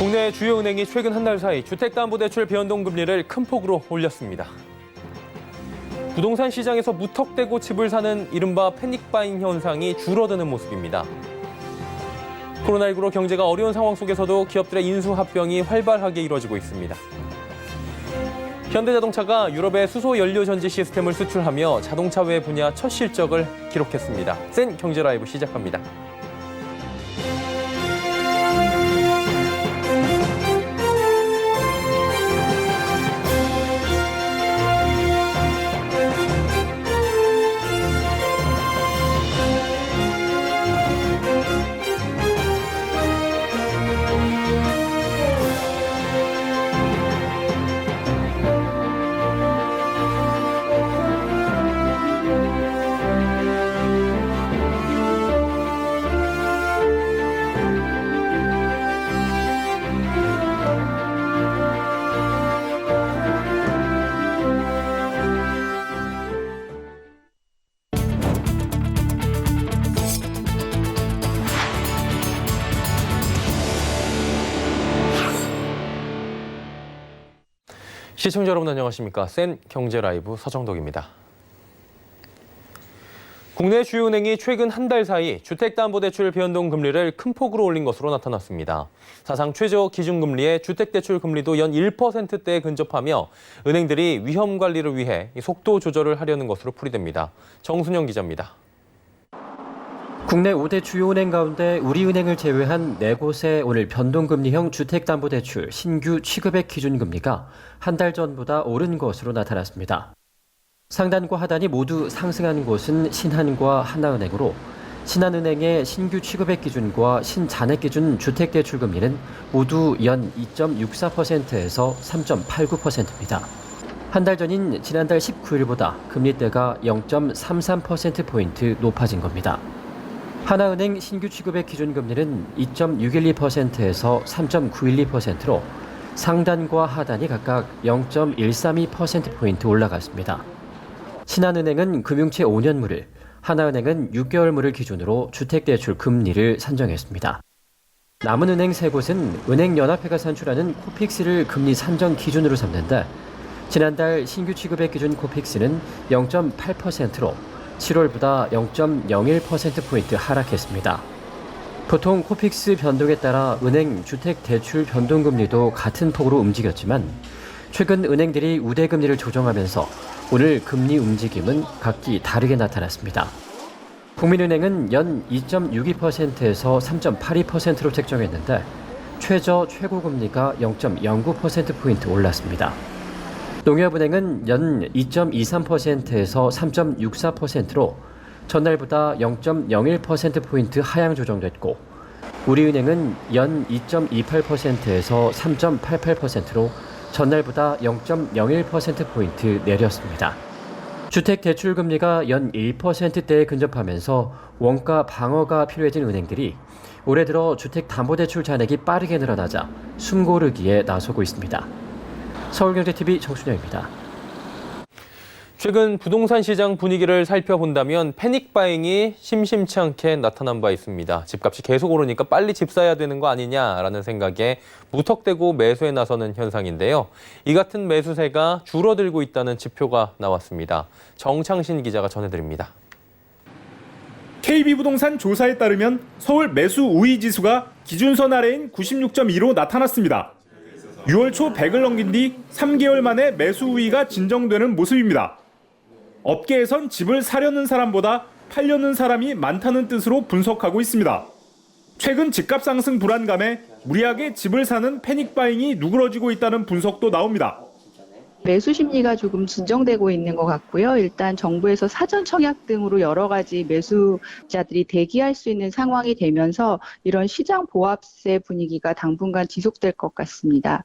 국내 주요 은행이 최근 한 달 사이 주택담보대출 변동금리를 큰 폭으로 올렸습니다. 부동산 시장에서 무턱대고 집을 사는 이른바 패닉바잉 현상이 줄어드는 모습입니다. 코로나19로 경제가 어려운 상황 속에서도 기업들의 인수합병이 활발하게 이뤄지고 있습니다. 현대자동차가 유럽에 수소 연료 전지 시스템을 수출하며 자동차 외 분야 첫 실적을 기록했습니다. 센 경제 라이브 시작합니다. 시청자 여러분 안녕하십니까? 센 경제 라이브 서정덕입니다. 국내 주요 은행이 최근 한 달 사이 주택담보대출 변동금리를 큰 폭으로 올린 것으로 나타났습니다. 사상 최저 기준금리의 주택대출 금리도 연 1%대에 근접하며 은행들이 위험 관리를 위해 속도 조절을 하려는 것으로 풀이됩니다. 정순영 기자입니다. 국내 5대 주요 은행 가운데 우리은행을 제외한 4곳의 오늘 변동금리형 주택담보대출 신규 취급액 기준금리가 한 달 전보다 오른 것으로 나타났습니다. 상단과 하단이 모두 상승한 곳은 신한과 하나은행으로 신한은행의 신규 취급액 기준과 신잔액 기준 주택대출금리는 모두 연 2.64%에서 3.89%입니다. 한 달 전인 지난달 19일보다 금리대가 0.33%포인트 높아진 겁니다. 하나은행 신규 취급액 기준금리는 2.612%에서 3.912%로 상단과 하단이 각각 0.132%포인트 올라갔습니다. 신한은행은 금융채 5년물을, 하나은행은 6개월물을 기준으로 주택대출 금리를 산정했습니다. 남은 은행 3곳은 은행연합회가 산출하는 코픽스를 금리 산정 기준으로 삼는데 지난달 신규 취급액 기준 코픽스는 0.8%로 7월보다 0.01%포인트 하락했습니다. 보통 코픽스 변동에 따라 은행 주택대출 변동금리도 같은 폭으로 움직였지만 최근 은행들이 우대금리를 조정하면서 오늘 금리 움직임은 각기 다르게 나타났습니다. 국민은행은 연 2.62%에서 3.82%로 책정했는데 최고금리가 0.09%포인트 올랐습니다. 농협은행은 연 2.23%에서 3.64%로 전날보다 0.01%포인트 하향 조정됐고 우리은행은 연 2.28%에서 3.88%로 전날보다 0.01%포인트 내렸습니다. 주택대출금리가 연 1%대에 근접하면서 원가 방어가 필요해진 은행들이 올해 들어 주택담보대출 잔액이 빠르게 늘어나자 숨고르기에 나서고 있습니다. 서울경제TV 정순영입니다. 최근 부동산 시장 분위기를 살펴본다면 패닉바잉이 심심치 않게 나타난 바 있습니다. 집값이 계속 오르니까 빨리 집 사야 되는 거 아니냐라는 생각에 무턱대고 매수에 나서는 현상인데요. 이 같은 매수세가 줄어들고 있다는 지표가 나왔습니다. 정창신 기자가 전해드립니다. KB부동산 조사에 따르면 서울 매수 우위 지수가 기준선 아래인 96.2로 나타났습니다. 6월 초 100을 넘긴 뒤 3개월 만에 매수 우위가 진정되는 모습입니다. 업계에선 집을 사려는 사람보다 팔려는 사람이 많다는 뜻으로 분석하고 있습니다. 최근 집값 상승 불안감에 무리하게 집을 사는 패닉바잉이 누그러지고 있다는 분석도 나옵니다. 매수 심리가 조금 진정되고 있는 것 같고요. 일단 정부에서 사전 청약 등으로 여러 가지 매수자들이 대기할 수 있는 상황이 되면서 이런 시장 보합세 분위기가 당분간 지속될 것 같습니다.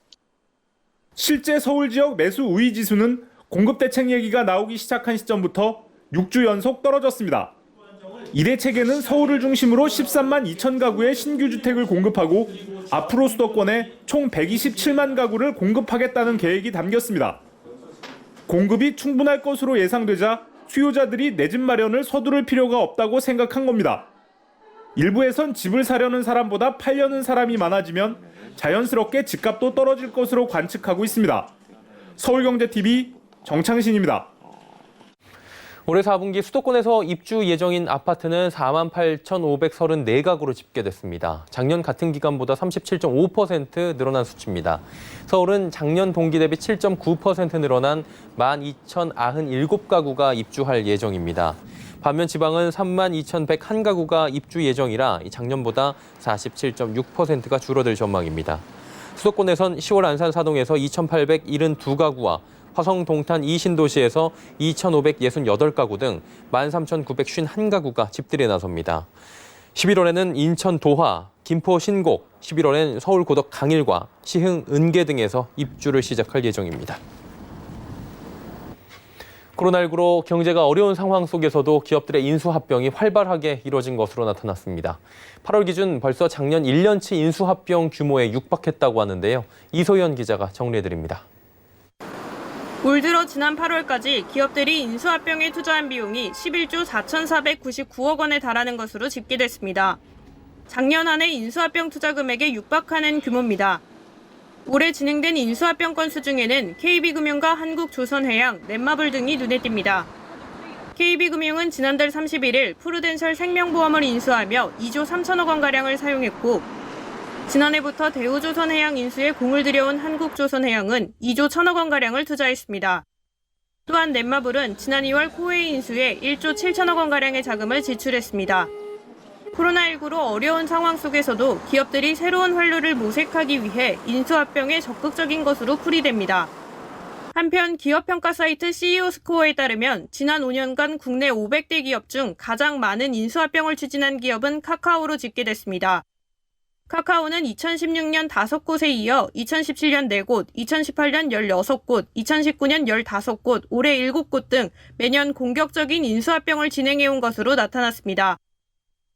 실제 서울 지역 매수 우위 지수는 공급 대책 얘기가 나오기 시작한 시점부터 6주 연속 떨어졌습니다. 이 대책에는 서울을 중심으로 13만 2천 가구의 신규 주택을 공급하고 앞으로 수도권에 총 127만 가구를 공급하겠다는 계획이 담겼습니다. 공급이 충분할 것으로 예상되자 수요자들이 내 집 마련을 서두를 필요가 없다고 생각한 겁니다. 일부에선 집을 사려는 사람보다 팔려는 사람이 많아지면 자연스럽게 집값도 떨어질 것으로 관측하고 있습니다. 서울경제TV 정창신입니다. 올해 4분기 수도권에서 입주 예정인 아파트는 48,534가구로 집계됐습니다. 작년 같은 기간보다 37.5% 늘어난 수치입니다. 서울은 작년 동기 대비 7.9% 늘어난 12,097가구가 입주할 예정입니다. 반면 지방은 32,101가구가 입주 예정이라 작년보다 47.6%가 줄어들 전망입니다. 수도권에선 10월 안산 사동에서 2,872가구와 화성 동탄 2신도시에서 2,568가구 등 13,951가구가 집들이에 나섭니다. 11월에는 인천 도화, 김포 신곡, 11월엔 서울 고덕 강일과 시흥 은계 등에서 입주를 시작할 예정입니다. 코로나19로 경제가 어려운 상황 속에서도 기업들의 인수합병이 활발하게 이뤄진 것으로 나타났습니다. 8월 기준 벌써 작년 1년치 인수합병 규모에 육박했다고 하는데요. 이소연 기자가 정리해드립니다. 올 들어 지난 8월까지 기업들이 인수합병에 투자한 비용이 11조 4,499억 원에 달하는 것으로 집계됐습니다. 작년 한 해 인수합병 투자 금액에 육박하는 규모입니다. 올해 진행된 인수합병 건수 중에는 KB금융과 한국조선해양, 넷마블 등이 눈에 띕니다. KB금융은 지난달 31일 프루덴셜 생명보험을 인수하며 2조 3천억 원가량을 사용했고 지난해부터 대우조선해양 인수에 공을 들여온 한국조선해양은 2조 1천억 원가량을 투자했습니다. 또한 넷마블은 지난 2월 코웨이 인수에 1조 7천억 원가량의 자금을 지출했습니다. 코로나19로 어려운 상황 속에서도 기업들이 새로운 활로를 모색하기 위해 인수합병에 적극적인 것으로 풀이됩니다. 한편 기업평가 사이트 CEO 스코어에 따르면 지난 5년간 국내 500대 기업 중 가장 많은 인수합병을 추진한 기업은 카카오로 집계됐습니다. 카카오는 2016년 5곳에 이어 2017년 4곳, 2018년 16곳, 2019년 15곳, 올해 7곳 등 매년 공격적인 인수합병을 진행해온 것으로 나타났습니다.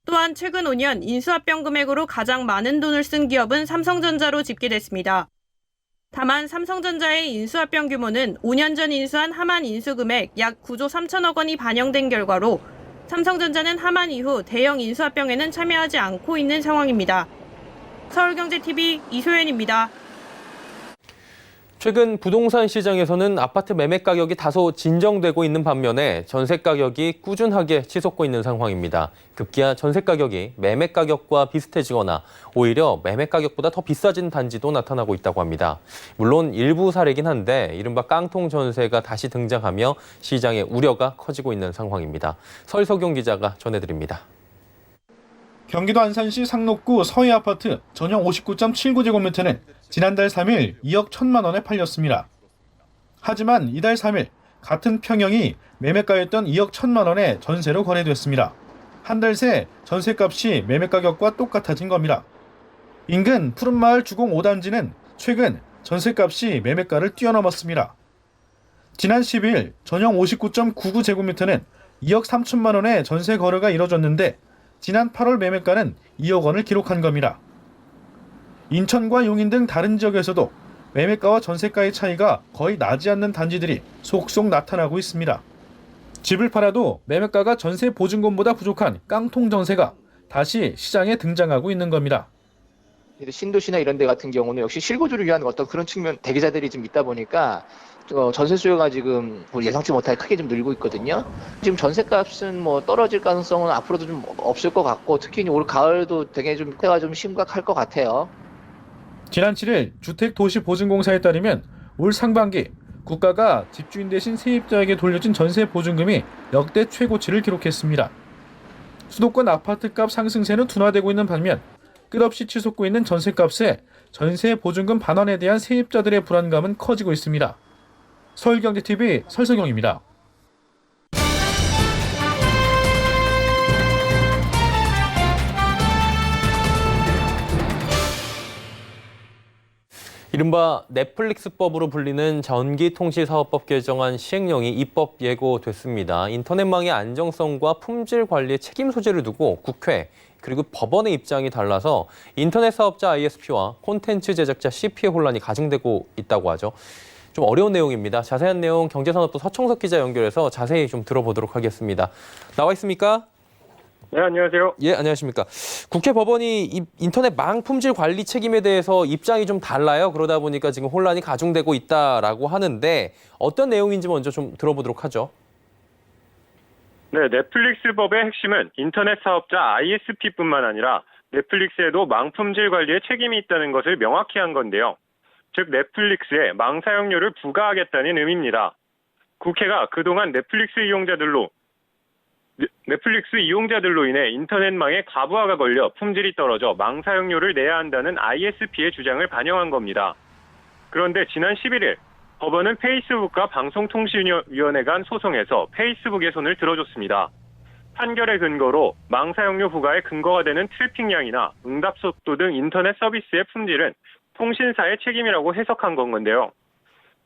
또한 최근 5년 인수합병 금액으로 가장 많은 돈을 쓴 기업은 삼성전자로 집계됐습니다. 다만 삼성전자의 인수합병 규모는 5년 전 인수한 하만 인수 금액 약 9조 3천억 원이 반영된 결과로 삼성전자는 하만 이후 대형 인수합병에는 참여하지 않고 있는 상황입니다. 서울경제TV 이소연입니다. 최근 부동산 시장에서는 아파트 매매 가격이 다소 진정되고 있는 반면에 전세 가격이 꾸준하게 치솟고 있는 상황입니다. 급기야 전세 가격이 매매 가격과 비슷해지거나 오히려 매매 가격보다 더 비싸진 단지도 나타나고 있다고 합니다. 물론 일부 사례긴 한데 이른바 깡통 전세가 다시 등장하며 시장의 우려가 커지고 있는 상황입니다. 설석용 기자가 전해드립니다. 경기도 안산시 상록구 서해 아파트 전용 59.79제곱미터는 지난달 3일 2억 1천만 원에 팔렸습니다. 하지만 이달 3일 같은 평형이 매매가였던 2억 1천만 원에 전세로 거래됐습니다. 한 달 새 전세값이 매매가격과 똑같아진 겁니다. 인근 푸른마을 주공 5단지는 최근 전세값이 매매가를 뛰어넘었습니다. 지난 12일 전용 59.99제곱미터는 2억 3천만 원에 전세 거래가 이뤄졌는데 지난 8월 매매가는 2억 원을 기록한 겁니다. 인천과 용인 등 다른 지역에서도 매매가와 전세가의 차이가 거의 나지 않는 단지들이 속속 나타나고 있습니다. 집을 팔아도 매매가가 전세 보증금보다 부족한 깡통 전세가 다시 시장에 등장하고 있는 겁니다. 신도시나 이런 데 같은 경우는 역시 실거주를 위한 어떤 그런 측면 대기자들이 좀 있다 보니까 전세 수요가 지금 예상치 못하게 크게 좀 늘고 있거든요. 지금 전세값은 뭐 떨어질 가능성은 앞으로도 좀 없을 것 같고 특히 올 가을도 되게 좀 때가 좀 심각할 것 같아요. 지난 7일 주택도시보증공사에 따르면 올 상반기 국가가 집주인 대신 세입자에게 돌려준 전세 보증금이 역대 최고치를 기록했습니다. 수도권 아파트값 상승세는 둔화되고 있는 반면 끝없이 치솟고 있는 전세값에 전세 보증금 반환에 대한 세입자들의 불안감은 커지고 있습니다. 서울경제TV 설석영입니다. 이른바 넷플릭스법으로 불리는 전기통신사업법 개정안 시행령이 입법 예고됐습니다. 인터넷망의 안정성과 품질 관리에 책임 소재를 두고 국회 그리고 법원의 입장이 달라서 인터넷 사업자 ISP와 콘텐츠 제작자 CP의 혼란이 가중되고 있다고 하죠. 좀 어려운 내용입니다. 자세한 내용 경제산업부 서청석 기자 연결해서 자세히 좀 들어보도록 하겠습니다. 나와 있습니까? 네, 안녕하세요. 예, 안녕하십니까. 국회 법원이 이 인터넷 망 품질 관리 책임에 대해서 입장이 좀 달라요. 그러다 보니까 지금 혼란이 가중되고 있다라고 하는데 어떤 내용인지 먼저 좀 들어보도록 하죠. 네, 넷플릭스 법의 핵심은 인터넷 사업자 ISP뿐만 아니라 넷플릭스에도 망 품질 관리에 책임이 있다는 것을 명확히 한 건데요. 즉, 넷플릭스에 망 사용료를 부과하겠다는 의미입니다. 국회가 그동안 넷플릭스 이용자들로 인해 인터넷망의 과부하가 걸려 품질이 떨어져 망 사용료를 내야 한다는 ISP의 주장을 반영한 겁니다. 그런데 지난 11일 법원은 페이스북과 방송통신위원회 간 소송에서 페이스북의 손을 들어줬습니다. 판결의 근거로 망 사용료 부과의 근거가 되는 트래픽량이나 응답 속도 등 인터넷 서비스의 품질은 통신사의 책임이라고 해석한 건데요.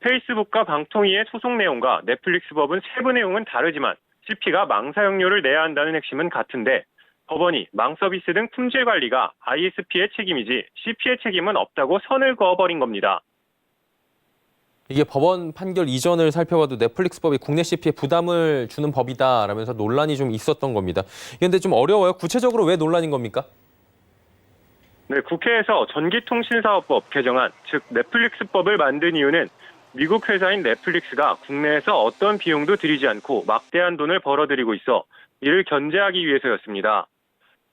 페이스북과 방통위의 소송 내용과 넷플릭스 법은 세부 내용은 다르지만 CP가 망 사용료를 내야 한다는 핵심은 같은데 법원이 망 서비스 등 품질 관리가 ISP의 책임이지 CP의 책임은 없다고 선을 그어버린 겁니다. 이게 법원 판결 이전을 살펴봐도 넷플릭스 법이 국내 CP에 부담을 주는 법이다라면서 논란이 좀 있었던 겁니다. 그런데 좀 어려워요. 구체적으로 왜 논란인 겁니까? 네, 국회에서 전기통신사업법 개정안, 즉 넷플릭스법을 만든 이유는 미국 회사인 넷플릭스가 국내에서 어떤 비용도 들이지 않고 막대한 돈을 벌어들이고 있어 이를 견제하기 위해서였습니다.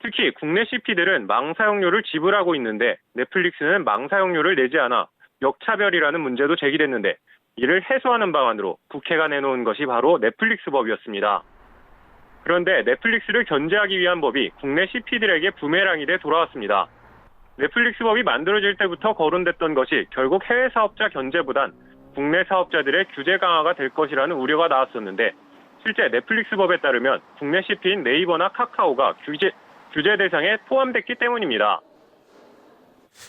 특히 국내 CP들은 망 사용료를 지불하고 있는데 넷플릭스는 망 사용료를 내지 않아 역차별이라는 문제도 제기됐는데 이를 해소하는 방안으로 국회가 내놓은 것이 바로 넷플릭스법이었습니다. 그런데 넷플릭스를 견제하기 위한 법이 국내 CP들에게 부메랑이 돼 돌아왔습니다. 넷플릭스법이 만들어질 때부터 거론됐던 것이 결국 해외 사업자 견제보단 국내 사업자들의 규제 강화가 될 것이라는 우려가 나왔었는데 실제 넷플릭스법에 따르면 국내 CP인 네이버나 카카오가 규제 대상에 포함됐기 때문입니다.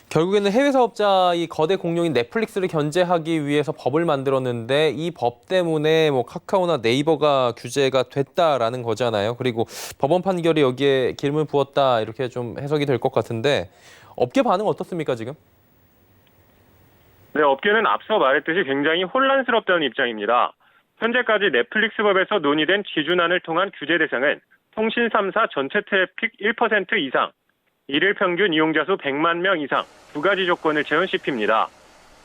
결국에는 해외 사업자의 거대 공룡인 넷플릭스를 견제하기 위해서 법을 만들었는데 이 법 때문에 뭐 카카오나 네이버가 규제가 됐다라는 거잖아요. 그리고 법원 판결이 여기에 기름을 부었다 이렇게 좀 해석이 될 것 같은데 업계 반응 어떻습니까 지금? 네, 업계는 앞서 말했듯이 굉장히 혼란스럽다는 입장입니다. 현재까지 넷플릭스법에서 논의된 기준안을 통한 규제 대상은 통신 3사 전체 트래픽 1% 이상, 일일 평균 이용자 수 100만 명 이상 두 가지 조건을 채운 CP입니다.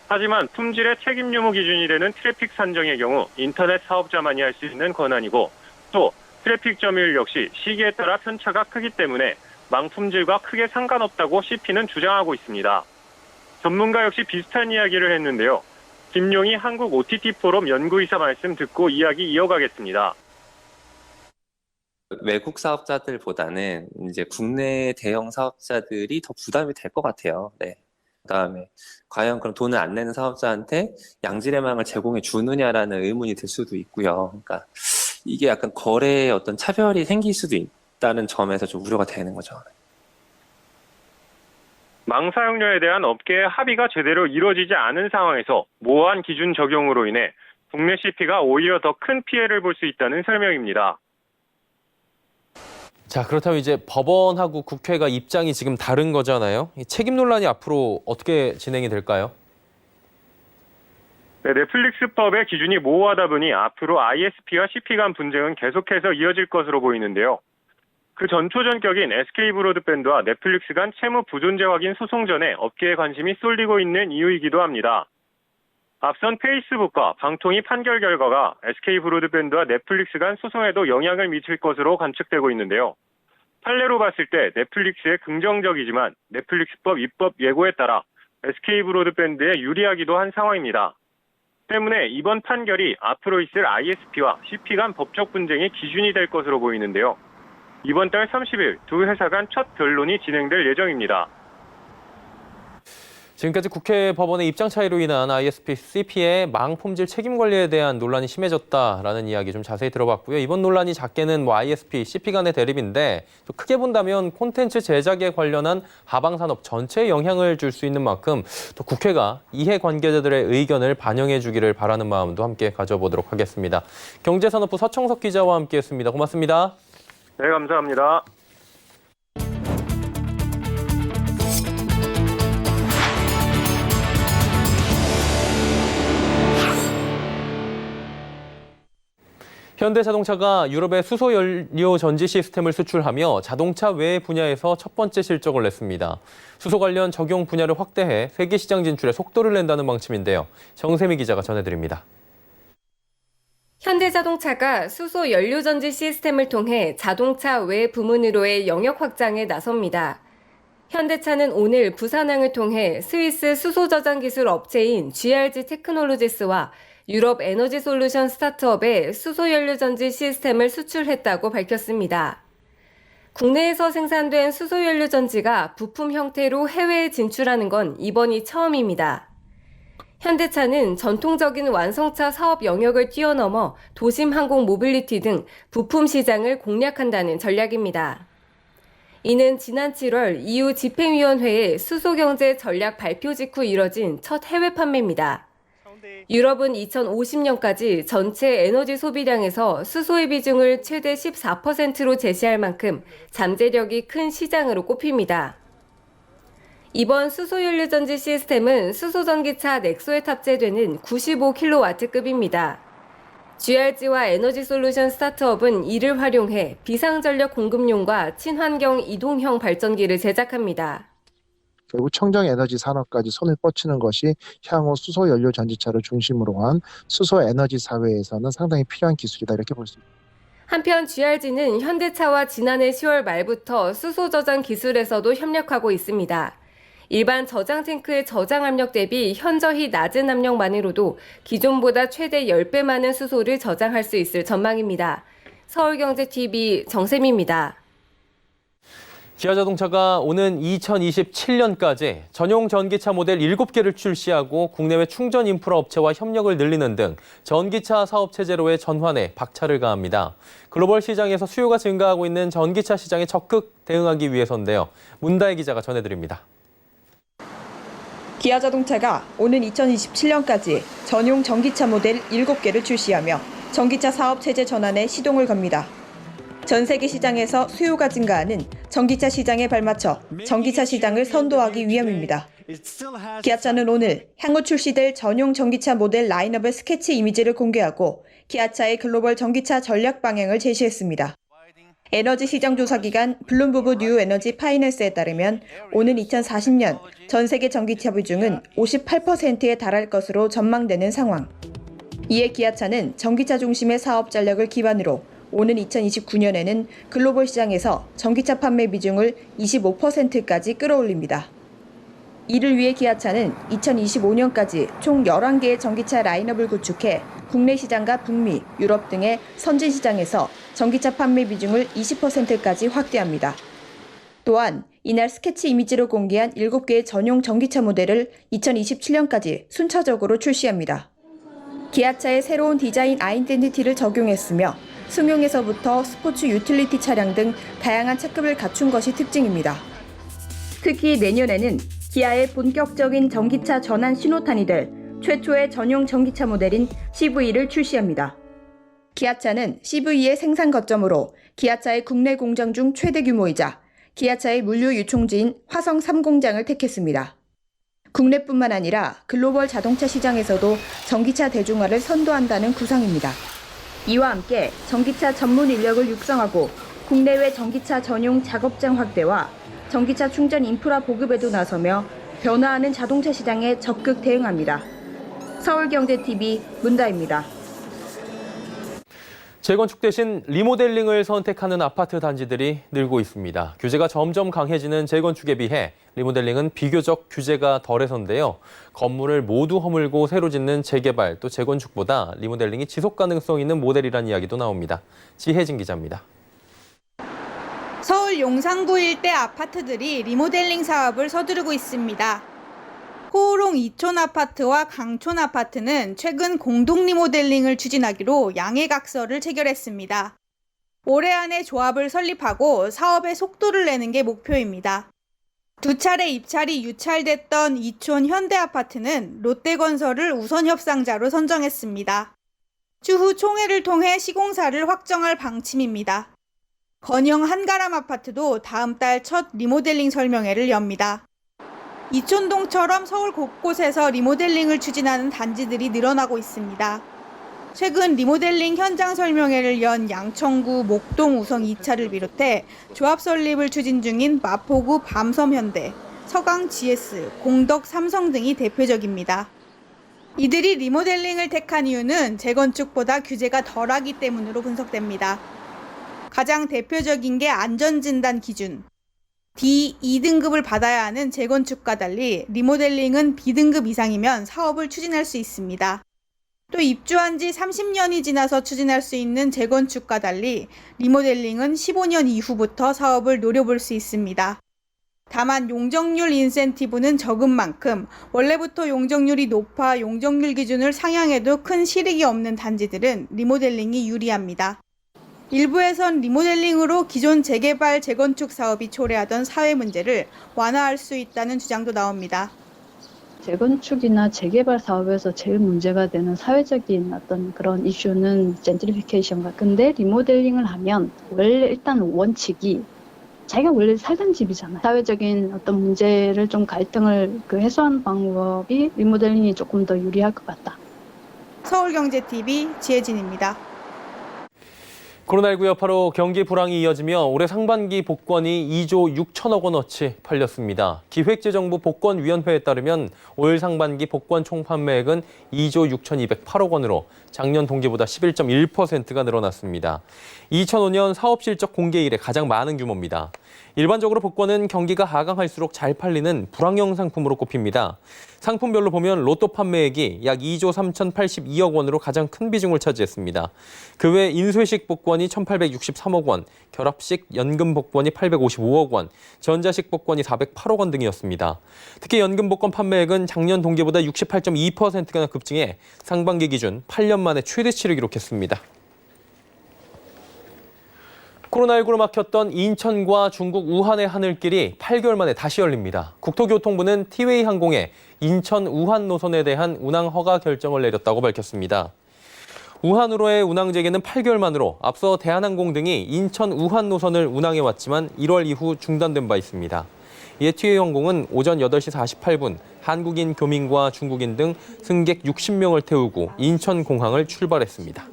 하지만 품질의 책임 유무 기준이 되는 트래픽 산정의 경우 인터넷 사업자만이 할 수 있는 권한이고 또 트래픽 점유율 역시 시기에 따라 편차가 크기 때문에 망 품질과 크게 상관없다고 CP는 주장하고 있습니다. 전문가 역시 비슷한 이야기를 했는데요. 김용희 한국 OTT 포럼 연구이사 말씀 듣고 이야기 이어가겠습니다. 외국 사업자들보다는 이제 국내 대형 사업자들이 더 부담이 될 것 같아요. 네. 그다음에 과연 그럼 돈을 안 내는 사업자한테 양질의 망을 제공해 주느냐라는 의문이 들 수도 있고요. 그러니까 이게 약간 거래에 어떤 차별이 생길 수도 있다는 점에서 좀 우려가 되는 거죠. 망 사용료에 대한 업계의 합의가 제대로 이루어지지 않은 상황에서 모호한 기준 적용으로 인해 국내 CP가 오히려 더 큰 피해를 볼 수 있다는 설명입니다. 자, 그렇다면 이제 법원하고 국회가 입장이 지금 다른 거잖아요. 이 책임 논란이 앞으로 어떻게 진행이 될까요? 네, 넷플릭스법의 기준이 모호하다 보니 앞으로 ISP와 CP 간 분쟁은 계속해서 이어질 것으로 보이는데요. 그 전초전격인 SK브로드밴드와 넷플릭스 간 채무 부존재 확인 소송 전에 업계의 관심이 쏠리고 있는 이유이기도 합니다. 앞선 페이스북과 방통위 판결 결과가 SK브로드밴드와 넷플릭스 간 소송에도 영향을 미칠 것으로 관측되고 있는데요. 판례로 봤을 때 넷플릭스에 긍정적이지만 넷플릭스법 입법 예고에 따라 SK브로드밴드에 유리하기도 한 상황입니다. 때문에 이번 판결이 앞으로 있을 ISP와 CP 간 법적 분쟁의 기준이 될 것으로 보이는데요. 이번 달 30일 두 회사 간 첫 변론이 진행될 예정입니다. 지금까지 국회 법원의 입장 차이로 인한 ISP, CP의 망 품질 책임 관리에 대한 논란이 심해졌다라는 이야기 좀 자세히 들어봤고요. 이번 논란이 작게는 ISP, CP 간의 대립인데 또 크게 본다면 콘텐츠 제작에 관련한 하방산업 전체에 영향을 줄 수 있는 만큼 또 국회가 이해관계자들의 의견을 반영해 주기를 바라는 마음도 함께 가져보도록 하겠습니다. 경제산업부 서청석 기자와 함께했습니다. 고맙습니다. 네, 감사합니다. 현대자동차가 유럽에 수소 연료 전지 시스템을 수출하며 자동차 외 분야에서 첫 번째 실적을 냈습니다. 수소 관련 적용 분야를 확대해 세계 시장 진출에 속도를 낸다는 방침인데요. 정세미 기자가 전해드립니다. 현대자동차가 수소 연료 전지 시스템을 통해 자동차 외 부문으로의 영역 확장에 나섭니다. 현대차는 오늘 부산항을 통해 스위스 수소 저장 기술 업체인 GRG 테크놀로지스와 유럽 에너지 솔루션 스타트업에 수소 연료 전지 시스템을 수출했다고 밝혔습니다. 국내에서 생산된 수소 연료 전지가 부품 형태로 해외에 진출하는 건 이번이 처음입니다. 현대차는 전통적인 완성차 사업 영역을 뛰어넘어 도심 항공 모빌리티 등 부품 시장을 공략한다는 전략입니다. 이는 지난 7월 EU 집행위원회의 수소경제 전략 발표 직후 이뤄진 첫 해외 판매입니다. 유럽은 2050년까지 전체 에너지 소비량에서 수소의 비중을 최대 14%로 제시할 만큼 잠재력이 큰 시장으로 꼽힙니다. 이번 수소연료전지 시스템은 수소전기차 넥소에 탑재되는 95kW급입니다. GRG와 에너지솔루션 스타트업은 이를 활용해 비상전력 공급용과 친환경 이동형 발전기를 제작합니다. 결국 청정에너지 산업까지 손을 뻗치는 것이 향후 수소연료 전지차를 중심으로 한 수소에너지 사회에서는 상당히 필요한 기술이다 이렇게 볼 수 있습니다. 한편 GRG는 현대차와 지난해 10월 말부터 수소 저장 기술에서도 협력하고 있습니다. 일반 저장 탱크의 저장 압력 대비 현저히 낮은 압력만으로도 기존보다 최대 10배 많은 수소를 저장할 수 있을 전망입니다. 서울경제TV 정세미입니다. 기아자동차가 오는 2027년까지 전용 전기차 모델 7개를 출시하고 국내외 충전 인프라 업체와 협력을 늘리는 등 전기차 사업 체제로의 전환에 박차를 가합니다. 글로벌 시장에서 수요가 증가하고 있는 전기차 시장에 적극 대응하기 위해서인데요. 문다혜 기자가 전해드립니다. 기아자동차가 오는 2027년까지 전용 전기차 모델 7개를 출시하며 전기차 사업 체제 전환에 시동을 겁니다. 전 세계 시장에서 수요가 증가하는 전기차 시장에 발맞춰 전기차 시장을 선도하기 위함입니다. 기아차는 오늘 향후 출시될 전용 전기차 모델 라인업의 스케치 이미지를 공개하고 기아차의 글로벌 전기차 전략 방향을 제시했습니다. 에너지 시장 조사 기관 블룸버그 뉴 에너지 파이낸스에 따르면 오는 2040년 전 세계 전기차 비중은 58%에 달할 것으로 전망되는 상황. 이에 기아차는 전기차 중심의 사업 전략을 기반으로 오는 2029년에는 글로벌 시장에서 전기차 판매 비중을 25%까지 끌어올립니다. 이를 위해 기아차는 2025년까지 총 11개의 전기차 라인업을 구축해 국내 시장과 북미, 유럽 등의 선진 시장에서 전기차 판매 비중을 20%까지 확대합니다. 또한 이날 스케치 이미지로 공개한 7개의 전용 전기차 모델을 2027년까지 순차적으로 출시합니다. 기아차의 새로운 디자인 아이덴티티를 적용했으며 승용에서부터 스포츠 유틸리티 차량 등 다양한 차급을 갖춘 것이 특징입니다. 특히 내년에는 기아의 본격적인 전기차 전환 신호탄이 될 최초의 전용 전기차 모델인 CV를 출시합니다. 기아차는 CV의 생산 거점으로 기아차의 국내 공장 중 최대 규모이자 기아차의 물류 유통지인 화성 3공장을 택했습니다. 국내뿐만 아니라 글로벌 자동차 시장에서도 전기차 대중화를 선도한다는 구상입니다. 이와 함께 전기차 전문 인력을 육성하고 국내외 전기차 전용 작업장 확대와 전기차 충전 인프라 보급에도 나서며 변화하는 자동차 시장에 적극 대응합니다. 서울경제TV 문다입니다. 재건축 대신 리모델링을 선택하는 아파트 단지들이 늘고 있습니다. 규제가 점점 강해지는 재건축에 비해 리모델링은 비교적 규제가 덜해서인데요. 건물을 모두 허물고 새로 짓는 재개발 또 재건축보다 리모델링이 지속 가능성 있는 모델이라는 이야기도 나옵니다. 지혜진 기자입니다. 서울 용산구 일대 아파트들이 리모델링 사업을 서두르고 있습니다. 호우롱 이촌 아파트와 강촌 아파트는 최근 공동 리모델링을 추진하기로 양해각서를 체결했습니다. 올해 안에 조합을 설립하고 사업에 속도를 내는 게 목표입니다. 두 차례 입찰이 유찰됐던 이촌 현대아파트는 롯데건설을 우선 협상자로 선정했습니다. 추후 총회를 통해 시공사를 확정할 방침입니다. 건영 한가람 아파트도 다음 달 첫 리모델링 설명회를 엽니다. 이촌동처럼 서울 곳곳에서 리모델링을 추진하는 단지들이 늘어나고 있습니다. 최근 리모델링 현장 설명회를 연 양천구 목동 우성 2차를 비롯해 조합 설립을 추진 중인 마포구 밤섬현대, 서강 GS, 공덕 삼성 등이 대표적입니다. 이들이 리모델링을 택한 이유는 재건축보다 규제가 덜하기 때문으로 분석됩니다. 가장 대표적인 게 안전진단 기준. D, 2등급을 받아야 하는 재건축과 달리 리모델링은 B등급 이상이면 사업을 추진할 수 있습니다. 또 입주한 지 30년이 지나서 추진할 수 있는 재건축과 달리 리모델링은 15년 이후부터 사업을 노려볼 수 있습니다. 다만 용적률 인센티브는 적은 만큼 원래부터 용적률이 높아 용적률 기준을 상향해도 큰 실익이 없는 단지들은 리모델링이 유리합니다. 일부에선 리모델링으로 기존 재개발, 재건축 사업이 초래하던 사회 문제를 완화할 수 있다는 주장도 나옵니다. 재건축이나 재개발 사업에서 제일 문제가 되는 사회적인 어떤 그런 이슈는 젠트리피케이션과, 근데 리모델링을 하면 원래 일단 원칙이 자기가 원래 살던 집이잖아요. 사회적인 어떤 문제를 좀 갈등을 해소하는 방법이 리모델링이 조금 더 유리할 것 같다. 서울경제TV 지혜진입니다. 코로나19 여파로 경기 불황이 이어지며 올해 상반기 복권이 2조 6천억 원어치 팔렸습니다. 기획재정부 복권위원회에 따르면 올 상반기 복권 총 판매액은 2조 6,208억 원으로 작년 동기보다 11.1%가 늘어났습니다. 2005년 사업실적 공개 이래 가장 많은 규모입니다. 일반적으로 복권은 경기가 하강할수록 잘 팔리는 불황형 상품으로 꼽힙니다. 상품별로 보면 로또 판매액이 약 2조 3,082억 원으로 가장 큰 비중을 차지했습니다. 그 외 인쇄식 복권이 1,863억 원, 결합식 연금 복권이 855억 원, 전자식 복권이 408억 원 등이었습니다. 특히 연금 복권 판매액은 작년 동기보다 68.2%가 급증해 상반기 기준 8년 만에 최대치를 기록했습니다. 코로나19로 막혔던 인천과 중국 우한의 하늘길이 8개월 만에 다시 열립니다. 국토교통부는 티웨이 항공에 인천 우한 노선에 대한 운항 허가 결정을 내렸다고 밝혔습니다. 우한으로의 운항 재개는 8개월 만으로 앞서 대한항공 등이 인천 우한 노선을 운항해왔지만 1월 이후 중단된 바 있습니다. 이에 티웨이 항공은 오전 8시 48분 한국인 교민과 중국인 등 승객 60명을 태우고 인천공항을 출발했습니다.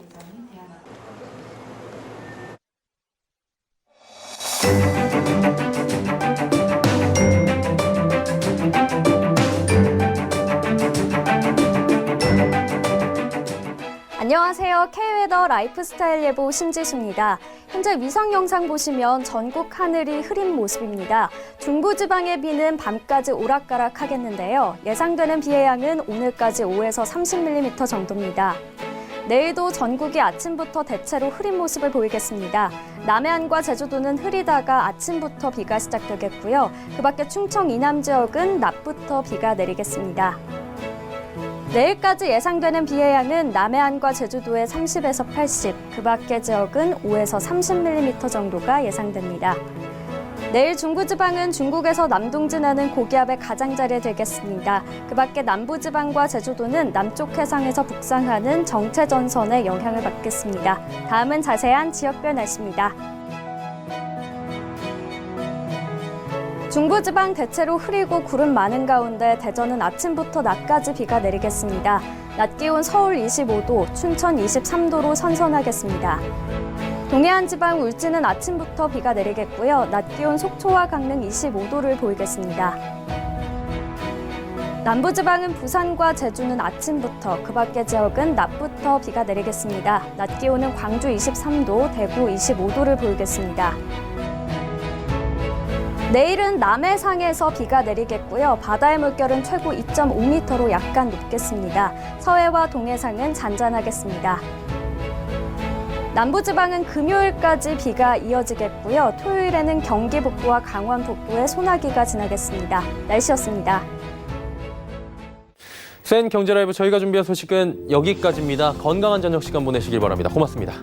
안녕하세요. K웨더 라이프스타일 예보 신지수입니다. 현재 위성 영상 보시면 전국 하늘이 흐린 모습입니다. 중부지방의 비는 밤까지 오락가락 하겠는데요. 예상되는 비의 양은 오늘까지 5에서 30mm 정도입니다. 내일도 전국이 아침부터 대체로 흐린 모습을 보이겠습니다. 남해안과 제주도는 흐리다가 아침부터 비가 시작되겠고요. 그 밖에 충청 이남 지역은 낮부터 비가 내리겠습니다. 내일까지 예상되는 비의 양은 남해안과 제주도에 30에서 80, 그 밖의 지역은 5에서 30mm 정도가 예상됩니다. 내일 중부지방은 중국에서 남동진하는 고기압의 가장자리에 들겠습니다. 그 밖에 남부지방과 제주도는 남쪽 해상에서 북상하는 정체전선의 영향을 받겠습니다. 다음은 자세한 지역별 날씨입니다. 중부지방 대체로 흐리고 구름 많은 가운데 대전은 아침부터 낮까지 비가 내리겠습니다. 낮 기온 서울 25도, 춘천 23도로 선선하겠습니다. 동해안 지방 울진은 아침부터 비가 내리겠고요. 낮 기온 속초와 강릉 25도를 보이겠습니다. 남부지방은 부산과 제주는 아침부터, 그 밖의 지역은 낮부터 비가 내리겠습니다. 낮 기온은 광주 23도, 대구 25도를 보이겠습니다. 내일은 남해상에서 비가 내리겠고요. 바다의 물결은 최고 2.5m로 약간 높겠습니다. 서해와 동해상은 잔잔하겠습니다. 남부지방은 금요일까지 비가 이어지겠고요. 토요일에는 경기 북부와 강원 북부에 소나기가 지나겠습니다. 날씨였습니다. 센 경제라이브 저희가 준비한 소식은 여기까지입니다. 건강한 저녁 시간 보내시길 바랍니다. 고맙습니다.